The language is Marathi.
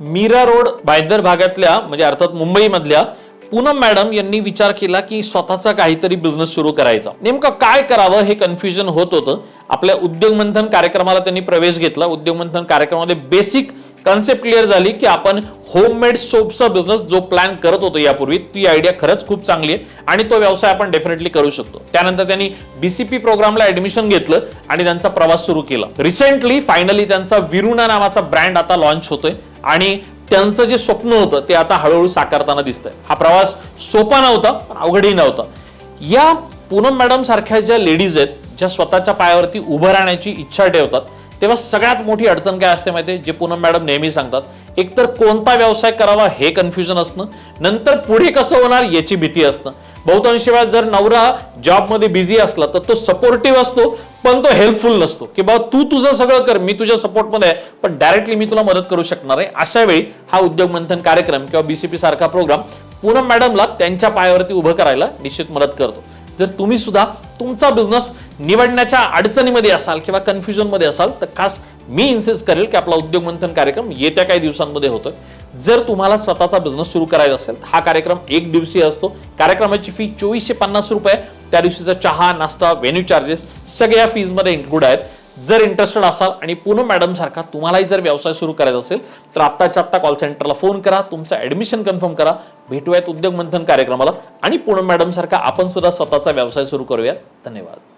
मीरा रोड बायदर भागातल्या म्हणजे अर्थात मुंबईमधल्या पूनम मॅडम यांनी विचार केला की स्वतःचा काहीतरी बिझनेस सुरू करायचा. नेमकं काय करावं हे कन्फ्युजन होत होतं. आपल्या उद्योग मंथन कार्यक्रमाला त्यांनी प्रवेश घेतला. उद्योग मंथन कार्यक्रमामध्ये बेसिक कन्सेप्ट क्लिअर झाली की आपण होममेड सोपचा बिझनेस जो प्लॅन करत होतो यापूर्वी, ती आयडिया खरंच खूप चांगली आहे आणि तो व्यवसाय आपण डेफिनेटली करू शकतो. त्यानंतर त्यांनी बीसीपी प्रोग्रामला ऍडमिशन घेतलं आणि त्यांचा प्रवास सुरू केला. रिसेंटली फायनली त्यांचा विरुणा नावाचा ब्रँड आता लॉन्च होतोय आणि त्यांचं जे स्वप्न होतं ते आता हळूहळू साकारताना दिसतंय. हा प्रवास सोपा नव्हता पण अवघडही नव्हता. या पूनम मॅडम सारख्या ज्या लेडीज आहेत ज्या स्वतःच्या पायावरती उभं राहण्याची इच्छा ठेवतात, तेव्हा सगळ्यात मोठी अडचण काय असते माहितीये, जे पूनम मॅडम नेहमी सांगतात, एकतर कोणता व्यवसाय करावा हे कन्फ्युजन असणं, नंतर पुढे कसं होणार याची भीती असणं. बहुतांश वेळा जर नवरा जॉबमध्ये बिझी असला तर तो सपोर्टिव्ह असतो पण तो हेल्पफुल नसतो की बाबा तू तुझं सगळं कर, मी तुझ्या सपोर्टमध्ये आहे पण डायरेक्टली मी तुला मदत करू शकणार आहे. अशा वेळी हा उद्योग मंथन कार्यक्रम किंवा बीसीपी सारखा प्रोग्राम पूनम मॅडमला त्यांच्या पायावरती उभं करायला निश्चित मदत करतो. जर तुम्ही सुद्धा तुमचा बिझनेस निवडण्याच्या अडचणीमध्ये असाल किंवा कन्फ्युजन मध्ये असाल तर खास मी इन्सिस्ट करेल की आपला उद्योग मंथन कार्यक्रम येत्या काही दिवसांमध्ये होतोय. जर तुम्हाला स्वतःचा बिझनेस सुरू करायचा असेल हा कार्यक्रम एक दिवसीय असतो. कार्यक्रमाची फी 2450 रुपये. त्या दिवशीचा चहा, नाश्ता, व्हेन्यू चार्जेस सगळ्या फीज मध्ये इन्क्लूड आहेत. जर इंटरेस्टेड असाल आणि पूनम मॅडम सारखा तुम्हालाही जर व्यवसाय सुरू करायचा असेल तर आत्ताच्या आत्ता कॉल सेंटरला फोन करा, तुमचं ऍडमिशन कन्फर्म करा. भेटूयात उद्योग मंथन कार्यक्रमाला आणि पूनम मॅडम सारखा आपण सुद्धा स्वतःचा व्यवसाय सुरू करूयात. धन्यवाद.